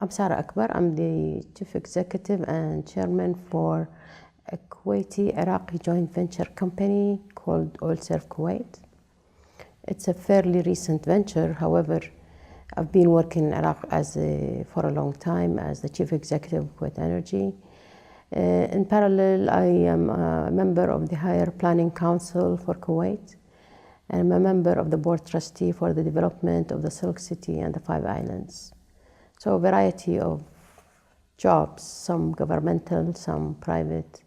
I'm Sara Akbar. I'm the Chief Executive and Chairman for a Kuwaiti-Iraqi joint venture company called OILSERV Kuwait. It's a fairly recent venture. However, I've been working in Iraq for a long time as the Chief Executive of Kuwait Energy. In parallel, I am a member of the Higher Planning Council for Kuwait, and I'm a member of the Board Trustee for the development of the Silk City and the Five Islands. So a variety of jobs, some governmental, some private.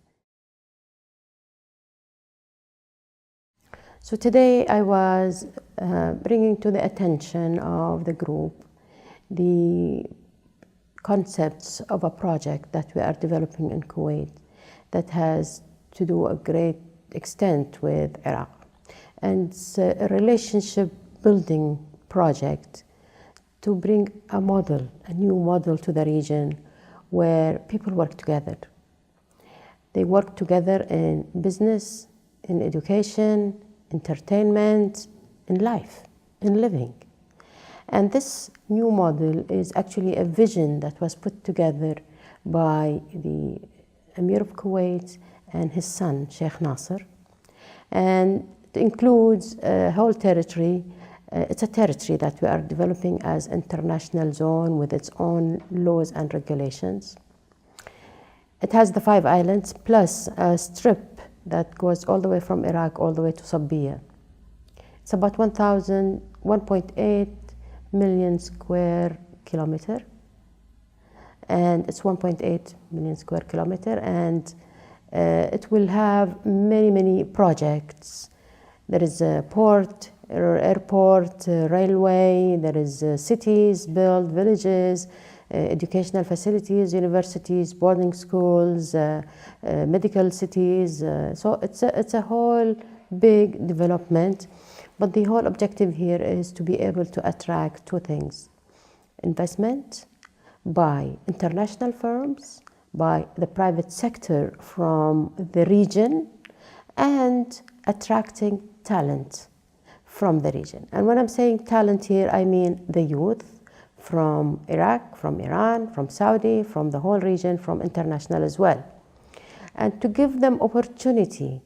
So today I was bringing to the attention of the group the concepts of a project that we are developing in Kuwait that has to do a great extent with Iraq. And it's a relationship building project to bring a model, a new model to the region where people work together. They work together in business, in education, entertainment, in life, in living. And this new model is actually a vision that was put together by the Emir of Kuwait and his son, Sheikh Nasser. And it includes a whole territory. It's a territory that we are developing as international zone with its own laws and regulations. It has the Five Islands plus a strip that goes all the way from Iraq all the way to Sabia. It's about 1.8 million square kilometer, and it's 1.8 million square kilometer, and it will have many projects. There is a port, airport, railway, there is cities built, villages, educational facilities, universities, boarding schools, medical cities. So it's a whole big development. But the whole objective here is to be able to attract two things: investment by international firms, by the private sector from the region, and attracting talent from the region. And when I'm saying talent here, I mean the youth from Iraq, from Iran, from Saudi, from the whole region, from international as well. And to give them opportunity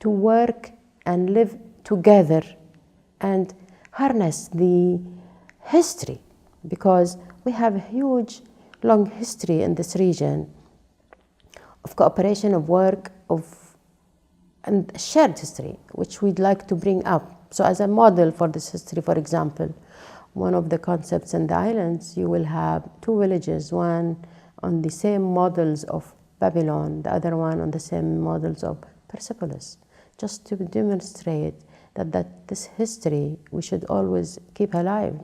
to work and live together and harness the history, because we have a huge, long history in this region of cooperation, of work, and shared history, which we'd like to bring up. So as a model for this history, for example, one of the concepts in the islands, you will have two villages, one on the same models of Babylon, the other one on the same models of Persepolis, just to demonstrate that this history we should always keep alive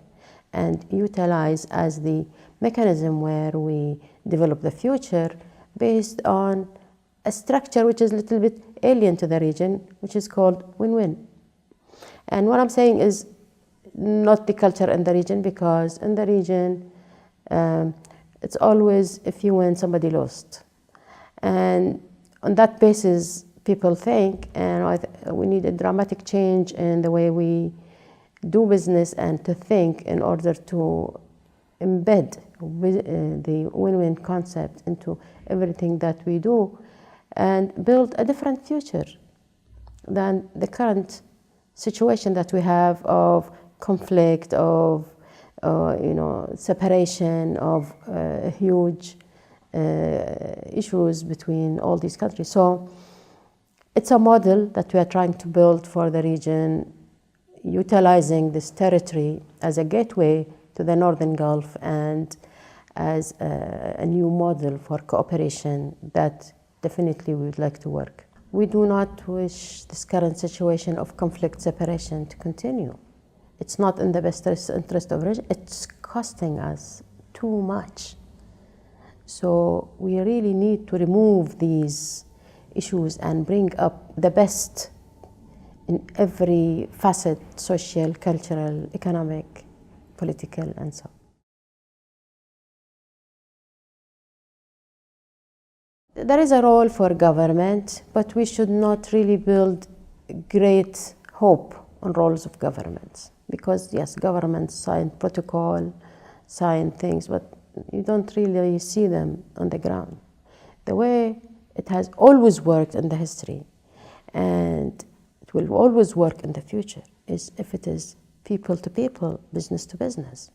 and utilize as the mechanism where we develop the future based on a structure which is a little bit alien to the region, which is called win-win. And what I'm saying is not the culture in the region, because in the region it's always if you win, somebody lost. And on that basis, people think, and we need a dramatic change in the way we do business and to think in order to embed the win-win concept into everything that we do and build a different future than the current situation that we have of conflict, of separation, of huge issues between all these countries. So it's a model that we are trying to build for the region, utilizing this territory as a gateway to the Northern Gulf and as a new model for cooperation that definitely we would like to work. We do not wish this current situation of conflict separation to continue. It's not in the best interest of the region. It's costing us too much. So we really need to remove these issues and bring up the best in every facet: social, cultural, economic, political, and so on. There is a role for government, but we should not really build great hope on roles of governments. Because yes, governments sign protocol, sign things, but you don't really see them on the ground. The way it has always worked in the history, and it will always work in the future, is if it is people to people, business to business.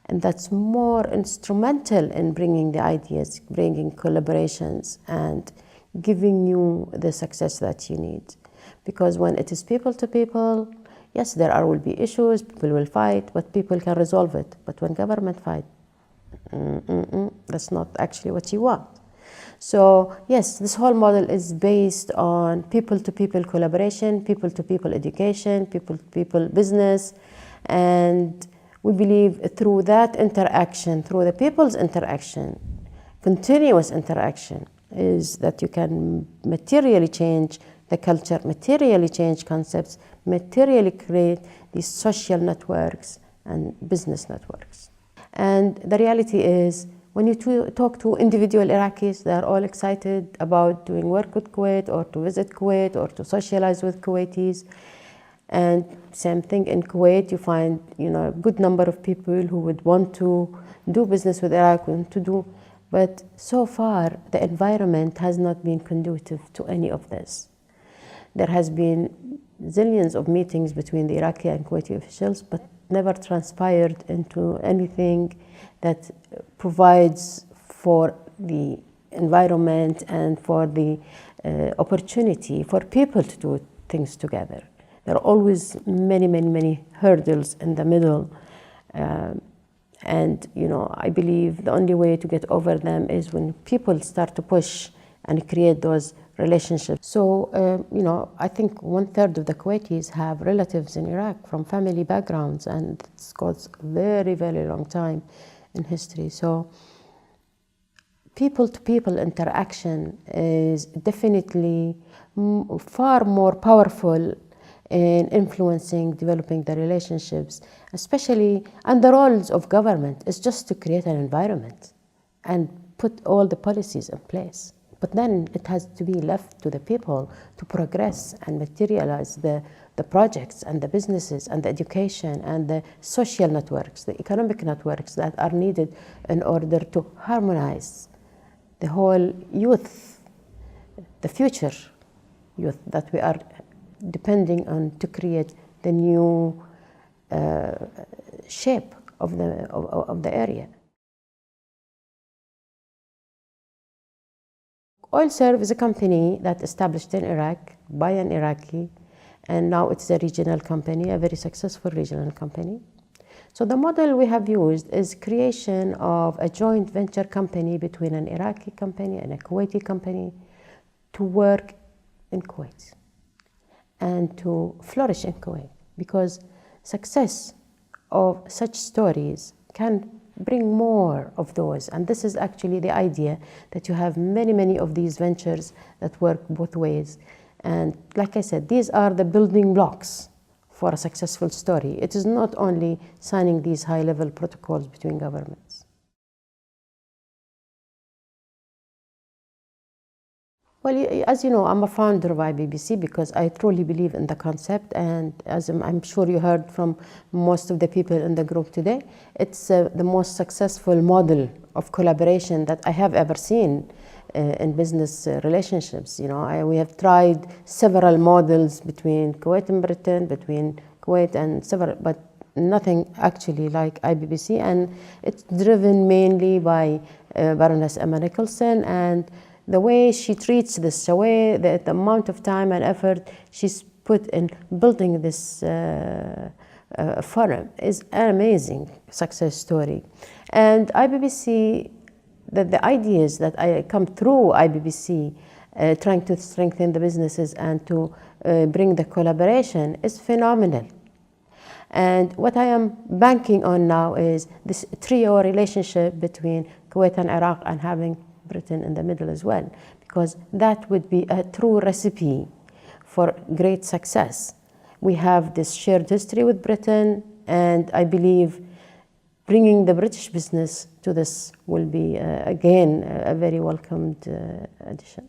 And that's more instrumental in bringing the ideas, bringing collaborations, and giving you the success that you need. Because when it is people to people, yes, there will be issues, people will fight, but people can resolve it. But when government fight, that's not actually what you want. So yes, this whole model is based on people-to-people collaboration, people-to-people education, people-to-people business, and we believe through that interaction, through the people's interaction, continuous interaction, is that you can materially change the culture, materially change concepts, materially create these social networks and business networks. And the reality is, when you talk to individual Iraqis, they're all excited about doing work with Kuwait, or to visit Kuwait, or to socialize with Kuwaitis. And same thing in Kuwait, you find a good number of people who would want to do business with Iraq, but so far the environment has not been conducive to any of this. There has been zillions of meetings between the Iraqi and Kuwaiti officials, but never transpired into anything that provides for the environment and for the opportunity for people to do things together. There are always many hurdles in the middle, and I believe the only way to get over them is when people start to push and create those relationships. So, I think 1/3 of the Kuwaitis have relatives in Iraq from family backgrounds, and it's got a very long time in history. So, people-to-people interaction is definitely far more powerful in influencing, developing the relationships, especially, and the roles of government is just to create an environment and put all the policies in place. But then it has to be left to the people to progress and materialize the projects and the businesses and the education and the social networks, the economic networks that are needed in order to harmonize the whole youth, the future youth that we are depending on to create the new shape of the area. OILSERV is a company that established in Iraq by an Iraqi, and now it's a regional company, a very successful regional company. So the model we have used is creation of a joint venture company between an Iraqi company and a Kuwaiti company to work in Kuwait and to flourish in Kuwait, because success of such stories can bring more of those. And this is actually the idea, that you have many of these ventures that work both ways. And like I said, these are the building blocks for a successful story. It is not only signing these high-level protocols between governments. Well, as you know, I'm a founder of IBBC because I truly believe in the concept, and as I'm sure you heard from most of the people in the group today, it's the most successful model of collaboration that I have ever seen in business relationships. We have tried several models between Kuwait and Britain, between Kuwait and several, but nothing actually like IBBC, and it's driven mainly by Baroness Emma Nicholson, and the way she treats this, the amount of time and effort she's put in building this forum is an amazing success story. And IBBC, the ideas that come through IBBC, trying to strengthen the businesses and to bring the collaboration, is phenomenal. And what I am banking on now is this trio relationship between Kuwait and Iraq, and having Britain in the middle as well, because that would be a true recipe for great success. We have this shared history with Britain, and I believe bringing the British business to this will be, again, a very welcomed addition.